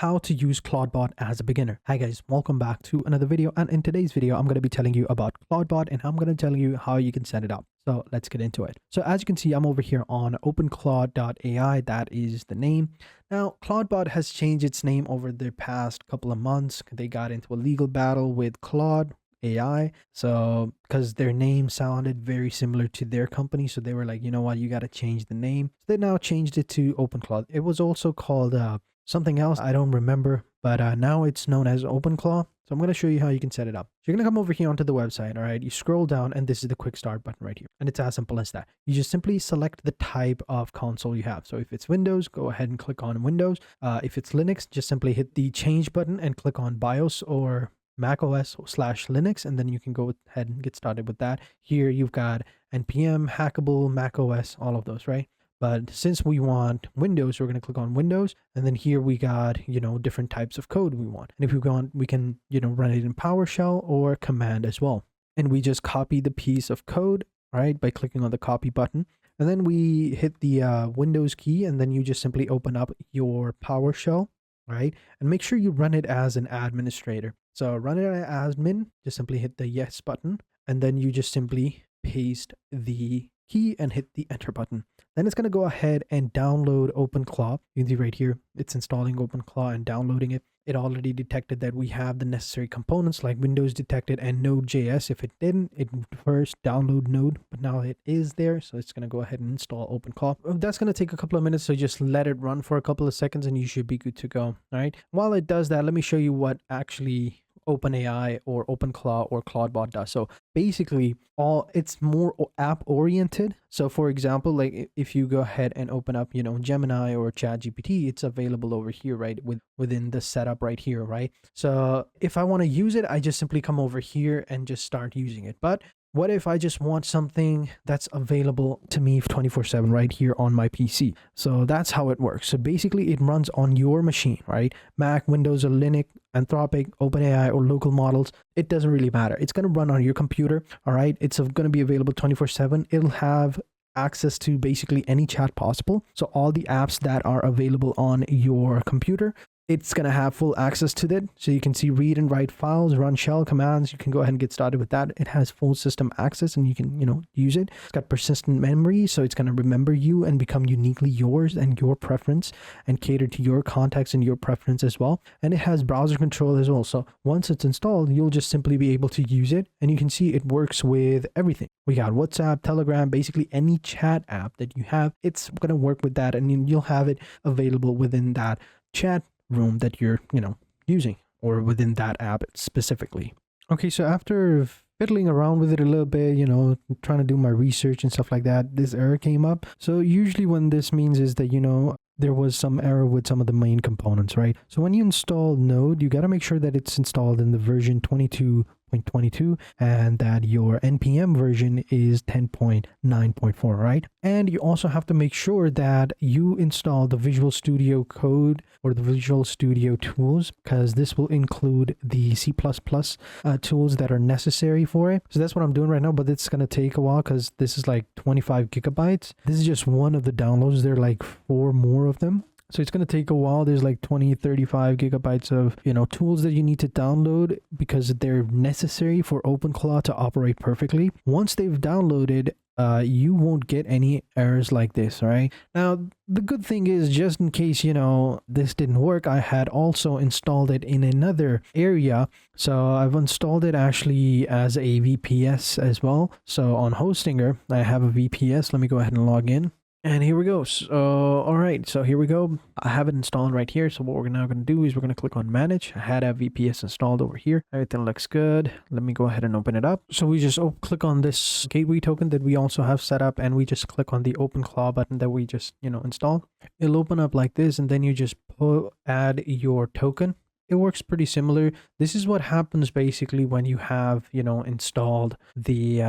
how to use Clawdbot as a beginner. Hi guys, welcome back to another video, and in today's video I'm going to be telling you about Clawdbot and I'm going to tell you how you can set it up. So let's get into it. So as you can see, I'm over here on openclaw.ai. That is the name. Now Clawdbot has changed its name over the past couple of months. They got into a legal battle with Claude AI, so because their name sounded very similar to their company, so they were like, you know what, you got to change the name. So they now changed it to OpenClaw. It was also called something else, I don't remember, but now it's known as OpenClaw. So I'm going to show you how you can set it up. So you're going to come over here onto the website. All right, you scroll down and this is the quick start button right here, and it's as simple as that. You just simply select the type of console you have. So if it's Windows, go ahead and click on Windows. If it's Linux, just simply hit the change button and click on BIOS or Mac OS/Linux, and then you can go ahead and get started with that. Here you've got NPM, Hackable, Mac OS, all of those, right? But since we want Windows, we're going to click on Windows, and then here we got, different types of code we want. And if we want, we can, run it in PowerShell or command as well. And we just copy the piece of code, right, by clicking on the copy button. And then we hit the Windows key, and then you just simply open up your PowerShell, right? And make sure you run it as an administrator. So run it as admin, just simply hit the yes button, and then you just simply paste the key and hit the enter button. Then it's going to go ahead and download OpenClaw. You can see right here, it's installing OpenClaw and downloading it. It already detected that we have the necessary components like Windows detected and Node.js. If it didn't, it would first download Node, but now it is there. So it's going to go ahead and install OpenClaw. That's going to take a couple of minutes. So just let it run for a couple of seconds and you should be good to go. All right. While it does that, let me show you what actually OpenAI or OpenClaw or Clawdbot does. So basically it's more app oriented. So for example, like if you go ahead and open up, Gemini or ChatGPT, it's available over here, right? Within the setup right here, right? So if I want to use it, I just simply come over here and just start using it. But what if I just want something that's available to me 24/7 right here on my PC? So that's how it works. So basically it runs on your machine, right? Mac, Windows, or Linux, Anthropic, OpenAI, or local models. It doesn't really matter. It's going to run on your computer. All right. It's going to be available 24/7. It'll have access to basically any chat possible. So all the apps that are available on your computer, it's going to have full access to that. So you can see read and write files, run shell commands. You can go ahead and get started with that. It has full system access and you can, use it. It's got persistent memory. So it's going to remember you and become uniquely yours and your preference and cater to your context and your preference as well. And it has browser control as well. So once it's installed, you'll just simply be able to use it. And you can see it works with everything. We got WhatsApp, Telegram, basically any chat app that you have, it's going to work with that. And you'll have it available within that chat room that you're using, or within that app specifically. Okay, so after fiddling around with it a little bit, trying to do my research and stuff like that, this error came up. So usually when this means is that there was some error with some of the main components, right? So when you install Node, you got to make sure that it's installed in the version 22.22 and that your npm version is 10.9.4, right? And you also have to make sure that you install the Visual Studio Code or the Visual Studio tools, because this will include the C++ tools that are necessary for it. So that's what I'm doing right now, but it's going to take a while because this is like 25 gigabytes. This is just one of the downloads. There are like 4 more of them. So it's going to take a while. There's like 35 gigabytes of, tools that you need to download because they're necessary for OpenClaw to operate perfectly. Once they've downloaded, you won't get any errors like this, all right? Now, the good thing is, just in case, this didn't work, I had also installed it in another area. So I've installed it actually as a VPS as well. So on Hostinger, I have a VPS. Let me go ahead and log in. And here we go. So, all right. So here we go. I have it installed right here. So what we're now going to do is we're going to click on manage. I had a VPS installed over here. Everything looks good. Let me go ahead and open it up. So we just click on this gateway token that we also have set up, and we just click on the OpenClaw button that we just, installed. It'll open up like this, and then you just add your token. It works pretty similar. This is what happens basically when you have, installed the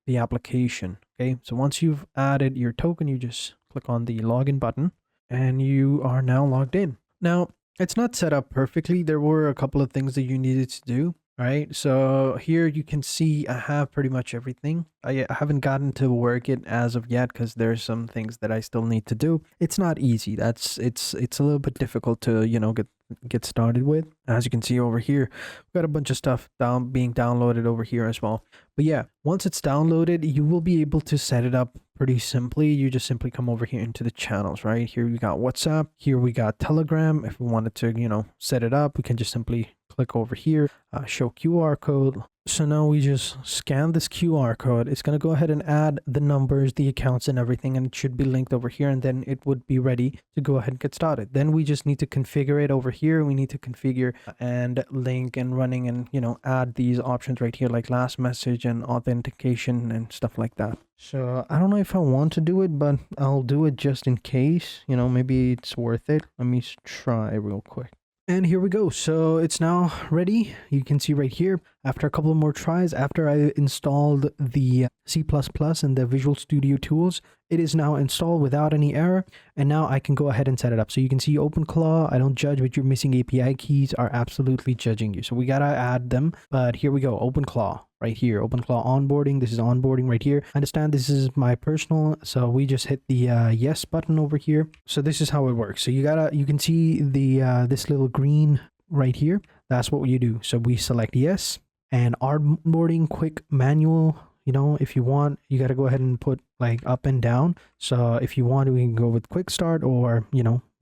application. Okay, so once you've added your token, you just click on the login button and you are now logged in. Now, it's not set up perfectly. There were a couple of things that you needed to do. All right, so here you can see I have pretty much everything. I haven't gotten to work it as of yet because there's some things that I still need to do. It's not easy. It's a little bit difficult to, get get started with. As you can see over here, we've got a bunch of stuff being downloaded over here as well. But yeah, once it's downloaded, you will be able to set it up pretty simply. You just simply come over here into the channels. Right here we got WhatsApp, here we got Telegram. If we wanted to set it up, we can just simply click over here, show QR code. So now we just scan this QR code. It's going to go ahead and add the numbers, the accounts and everything, and it should be linked over here, and then it would be ready to go ahead and get started. Then we just need to configure it over here. We need to configure and link and running and add these options right here, like last message and authentication and stuff like that. So I don't know if I want to do it, but I'll do it just in case. Maybe it's worth it. Let me try real quick. And here we go. So it's now ready. You can see right here, after a couple of more tries, after I installed the C++ and the Visual Studio tools, it is now installed without any error. And now I can go ahead and set it up. So you can see OpenClaw, I don't judge, but your missing API keys are absolutely judging you. So we got to add them. But here we go. OpenClaw right here. OpenClaw onboarding. This is onboarding right here. I understand this is my personal. So we just hit the yes button over here. So this is how it works. So you can see the this little green right here. That's what you do. So we select yes, and onboarding quick manual. If you want, you got to go ahead and put like up and down. So if you want, we can go with quick start, or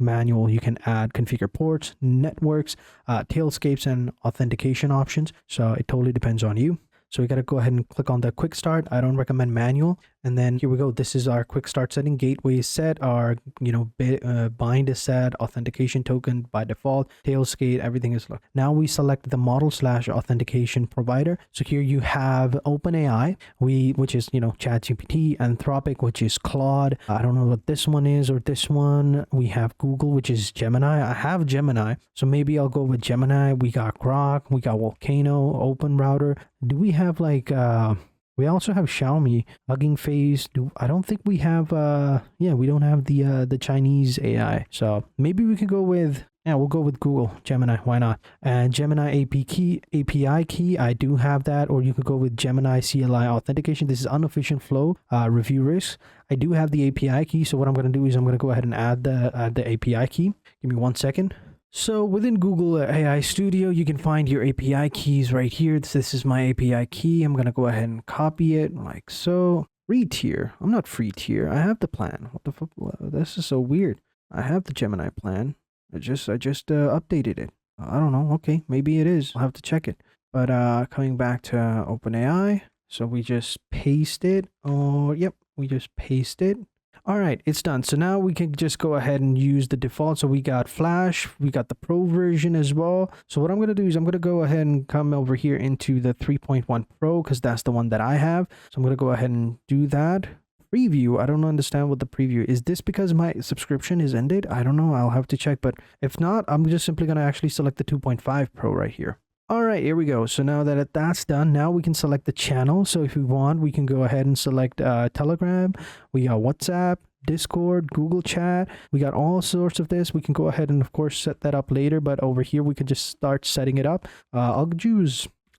manual. You can add configure ports, networks, tailscapes, and authentication options. So it totally depends on you. So we got to go ahead and click on the quick start. I don't recommend manual. And then here we go. This is our quick start setting. Gateway is set. Our bind is set. Authentication token by default. Tailscape, everything is locked. Now we select the model/authentication provider. So here you have OpenAI, which is ChatGPT, Anthropic, which is Claude. I don't know what this one is or this one. We have Google, which is Gemini. I have Gemini, so maybe I'll go with Gemini. We got Grok. We got Volcano, Open Router. Do we have we also have Xiaomi, Hugging Face. I don't think we have we don't have the Chinese AI. So maybe we could go with we'll go with Google Gemini. Why not? And Gemini API key, I do have that. Or you could go with Gemini CLI authentication. This is unofficial flow, review risk. I do have the API key. So what I'm going to do is I'm going to go ahead and add the API key. Give me 1 second. So within Google AI Studio, you can find your API keys right here. This is my API key. I'm going to go ahead and copy it like so. Free tier. I'm not free tier. I have the plan. What the fuck? This is so weird. I have the Gemini plan. I just updated it. I don't know. Okay, maybe it is. I'll have to check it. But coming back to OpenAI. So we just paste it. Oh, yep. We just paste it. All right, it's done. So now we can just go ahead and use the default. So we got Flash, we got the Pro version as well. So what I'm going to do is I'm going to go ahead and come over here into the 3.1 Pro, because that's the one that I have. So I'm going to go ahead and do that. Preview, I don't understand what the preview is. This because my subscription is ended? I don't know. I'll have to check. But if not, I'm just simply going to actually select the 2.5 Pro right here. All right, here we go. So now that that's done, now we can select the channel. So if we want, we can go ahead and select Telegram. We got WhatsApp, Discord, Google Chat. We got all sorts of this. We can go ahead and, of course, set that up later. But over here, we can just start setting it up. I'll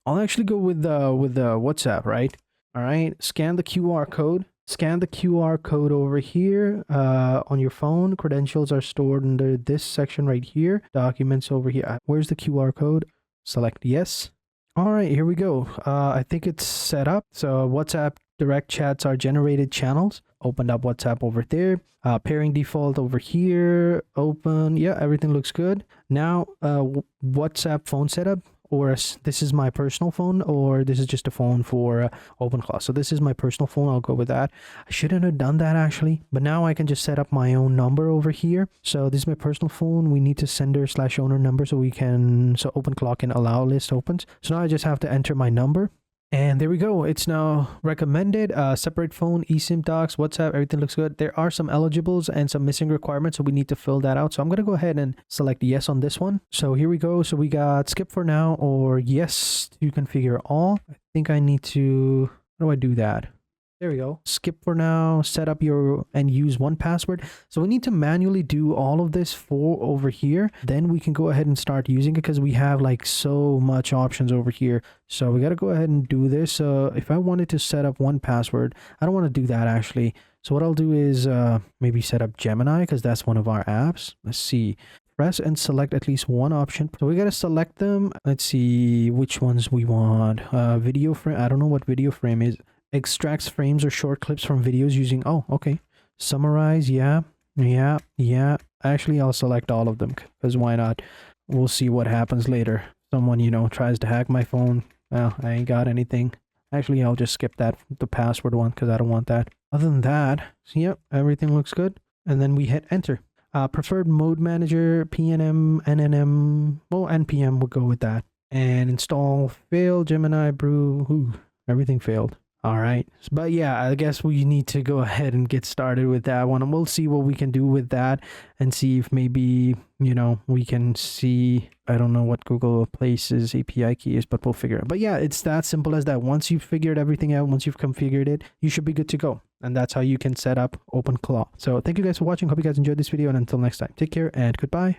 actually go with WhatsApp, right? All right, scan the QR code. Scan the QR code over here on your phone. Credentials are stored under this section right here. Documents over here. Where's the QR code? Select yes. All right, here we go. I think it's set up. So WhatsApp direct chats are generated channels. Opened up WhatsApp over there. Pairing default over here. Open. Yeah, everything looks good. Now, WhatsApp phone setup. Or this is my personal phone, or this is just a phone for OpenClaw. So this is my personal phone. I'll go with that. I shouldn't have done that actually, but now I can just set up my own number over here. So this is my personal phone. We need to sender/owner number so OpenClaw can allow list opens. So now I just have to enter my number. And there we go. It's now recommended. Separate phone, eSIM docs, WhatsApp, everything looks good. There are some eligibles and some missing requirements, so we need to fill that out. So I'm going to go ahead and select yes on this one. So here we go. So we got skip for now or yes to configure all. I think I need to, how do I do that? There we go. Skip for now, set up and use 1Password. So we need to manually do all of this over here. Then we can go ahead and start using it because we have like so much options over here. So we got to go ahead and do this. So if I wanted to set up 1Password, I don't want to do that actually. So what I'll do is maybe set up Gemini because that's one of our apps. Let's see. press and select at least one option. So we got to select them. Let's see which ones we want. Video frame. I don't know what video frame is. Extracts frames or short clips from videos using, oh, okay. Summarize, yeah. Actually, I'll select all of them because why not? We'll see what happens later. Someone, you know, tries to hack my phone. Well, I ain't got anything. Actually, I'll just skip that, the password one, because I don't want that. Other than that, so yep, everything looks good. And then we hit enter. Preferred mode manager, PNM, NNM, well, NPM, we'll go with that. And install, fail, Gemini, Brew, ooh, everything failed. All right. But yeah, I guess we need to go ahead and get started with that one. And we'll see what we can do with that and see if maybe, you know, we can see, I don't know what Google Place's API key is, but we'll figure it out. But yeah, it's that simple as that. Once you've figured everything out, once you've configured it, you should be good to go. And that's how you can set up OpenClaw. So thank you guys for watching. Hope you guys enjoyed this video. And until next time, take care and goodbye.